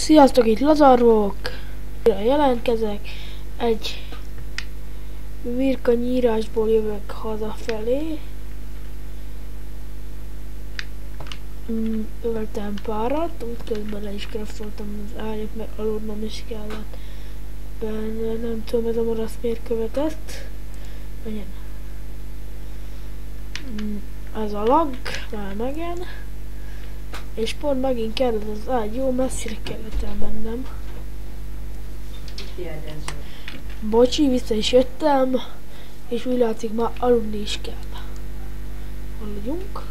Sziasztok, itt Lazarok! Jelentkezek, egy virka nyírásból jövök hazafelé. Öltem párat, útközben le is kraftoltam az ágyat, mert aludnom is kellett benne. Nem tudom, ez a marasz miért követett. Menjen. Ez a lag, már megyen. És pont megint kellett az ágy, jó messzire kellett elmennem. Bocsi, vissza is jöttem, és úgy látszik, már aludni is kell. Aludjunk.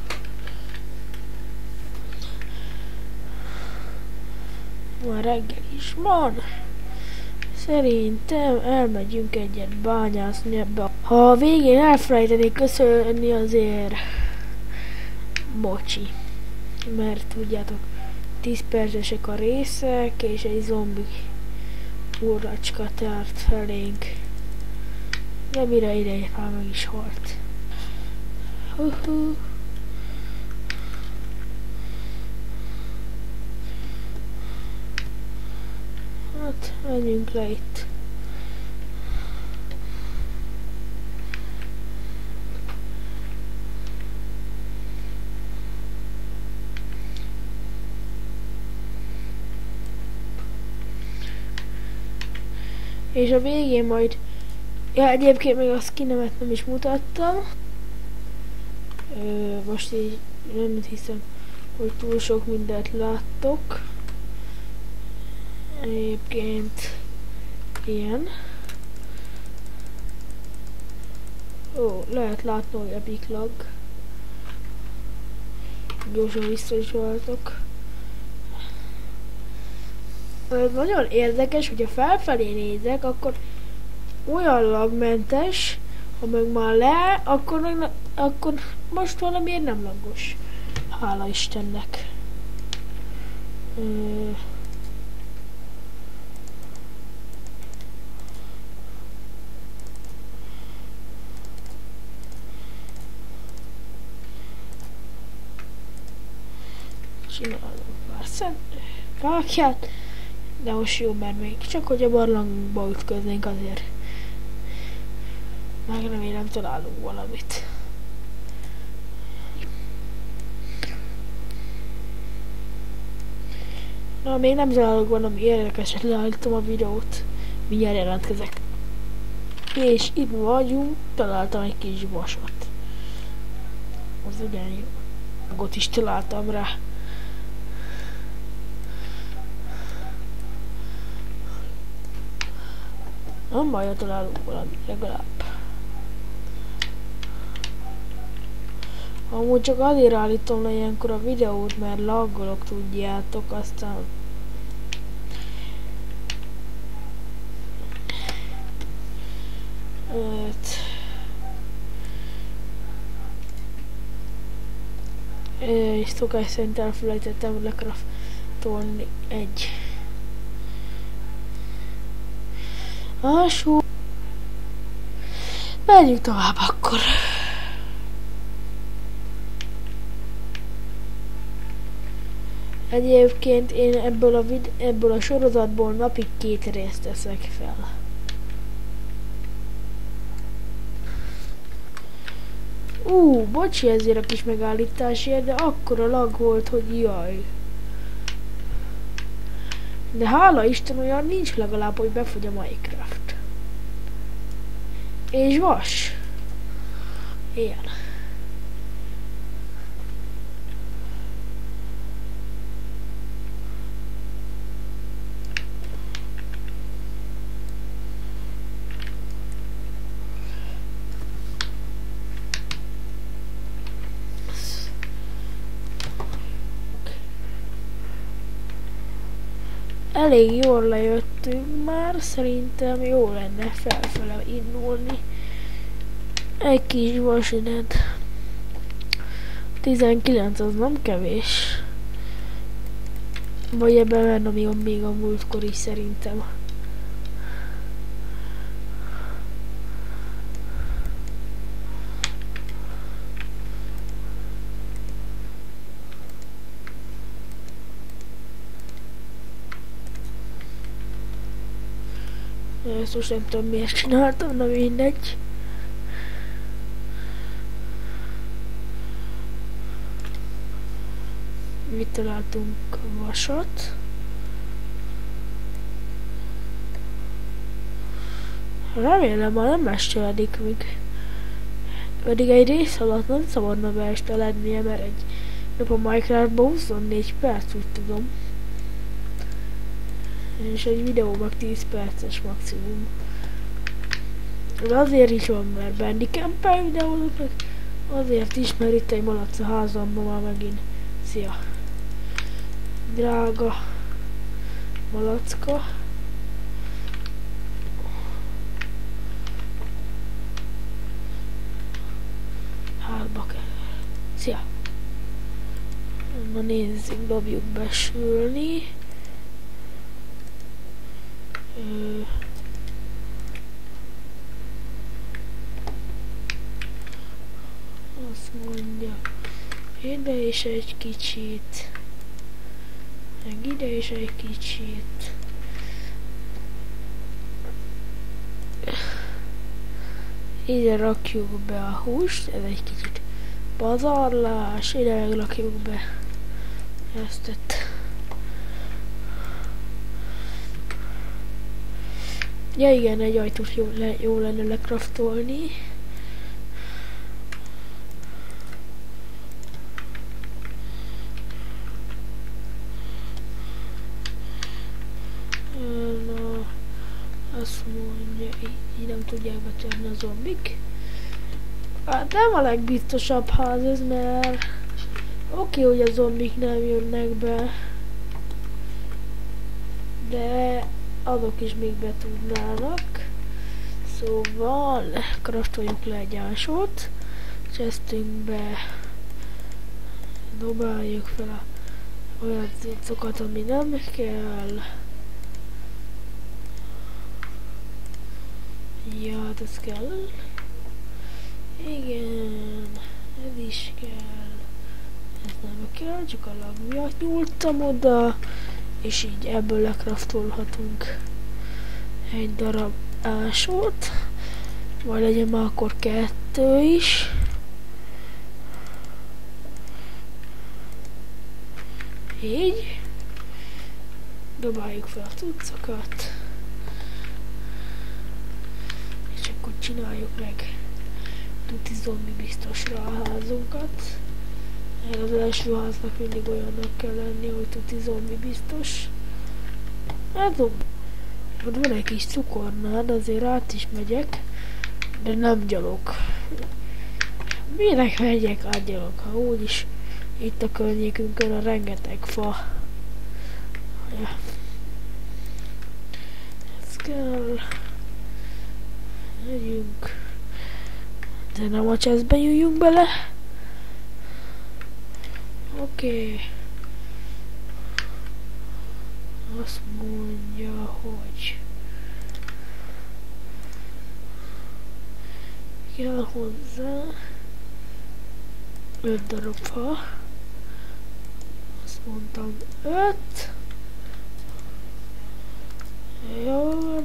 Már reggel is van. Szerintem elmegyünk egyet bányászni ebbe. Ha a végén elfelejtenék köszönni, azért bocsi. Mert tudjátok, 10 percesek a részek, és egy zombi urracska tárt felénk. De mire ideje már meg is halt. Hát, menjünk le itt. És a végén majd... Ja, egyébként még a skinemet nem is mutattam. Most így nem hiszem, hogy túl sok mindent láttok. Egyébként ilyen. Ó, lehet látni, hogy epic lag. Gyorsan vissza is váltok. Ez nagyon érdekes, hogyha felfelé nézek, akkor olyan lagmentes, ha meg már le, akkor most valamiért nem lagos. Hála Istennek. Csinálom pár fákját, de most jó, mert még csak hogy a barlangba ütköznénk azért. Meg remélem találunk valamit. Na, még nem találok valami érdekeset, leállítom a videót. Mindjárt jelentkezek. És itt vagyunk, találtam egy kis vasat. Az ugyan jó. Ott is találtam rá. Nem baj, ha találunk valamit legalább. Amúgy csak azért állítom le ilyenkor a videót, mert laggolok, tudjátok, aztán... És szokás szerint elfelejtettem lekraftolni egy... Alsó. Menjünk tovább akkor. Egyébként én ebből a sorozatból napig 2 részt teszek fel. Bocsi ezért a kis megállításért, de akkora lag volt, hogy jaj. De hála Isten, olyan nincs legalább, hogy befogy a Minecraft. És vas. Ilyen. Elég jól lejöttünk már, szerintem jó lenne felfele indulni. Egy kis vasinet. 19 az nem kevés. Vagy ebben lenne még a múltkor is szerintem. Ezt most nem tudom miért csináltam, na mindegy. Mit találtunk? Vasat. Remélem már nem estelik még. Pedig egy rész alatt nem szabadna beeste lennie, mert egy nap a Minecraftban 24 perc, úgy tudom. És egy videó meg 10 perces maximum. De azért is van, mert Bandicamp videózok meg. Azért is, mert itt egy malac a házamban már megint. Szia! Drága malacka. Hátba kell. Szia! Na nézzük, dobjuk besülni. Azt mondja, ide is egy kicsit, meg ide is egy kicsit. Ide rakjuk be a húst, ez egy kicsit pazarlás, ide meg rakjuk be ezt. Ja igen, egy ajtót jó lenne lekraftolni. Na, azt mondja, így nem tudják betörni a zombik. Hát nem a legbiztosabb ház ez, mert oké, hogy a zombik nem jönnek be, de azok is még be tudnának. Szóval kraftoljuk le egy ásót, chestünkbe dobáljuk fel a olyan cuccokat, ami nem kell. Ja, hát ez kell. Igen, ez is kell. Ez nem kell, csak a lag miatt nyúltam oda. És így ebből lekraftolhatunk egy darab ásót. Majd legyen már akkor 2 is. Így. Dobáljuk fel a cuccokat. És akkor csináljuk meg tuti zombi biztosra a házunkat. Az első háznak mindig olyannak kell lenni, hogy tuti zombi biztos. Hát ott van egy kis cukornád, azért át is megyek, de nem gyalog. Minek megyek át gyalog, ha úgyis itt a környékünkön a rengeteg fa. Ja. Ez kell. Megyünk. De nem a chestbe jöjjünk bele. Oké. Azt mondja, hogy kell hozzá 5 darab fa. Azt mondtam 5. Jó van.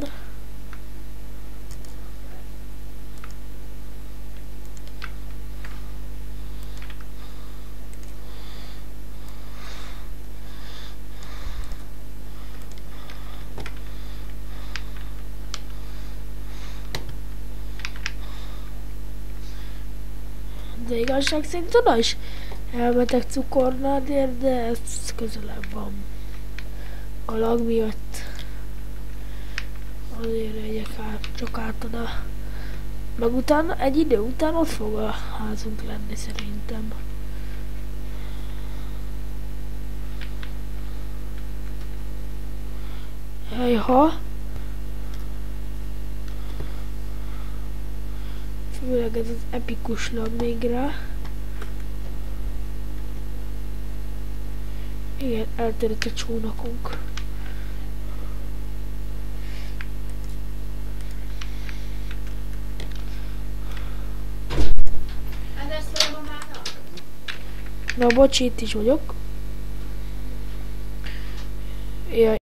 De igazság szerint oda is elmetek cukornádért, de ez közelebb van. A lag miatt azért megyek csak át oda. Meg utána, egy idő után ott fog a házunk lenni szerintem. Ejha. Főleg ez az epikus lag még rá. Igen, eltérett a csónakunk. Na bocs, itt is vagyok. Jaj.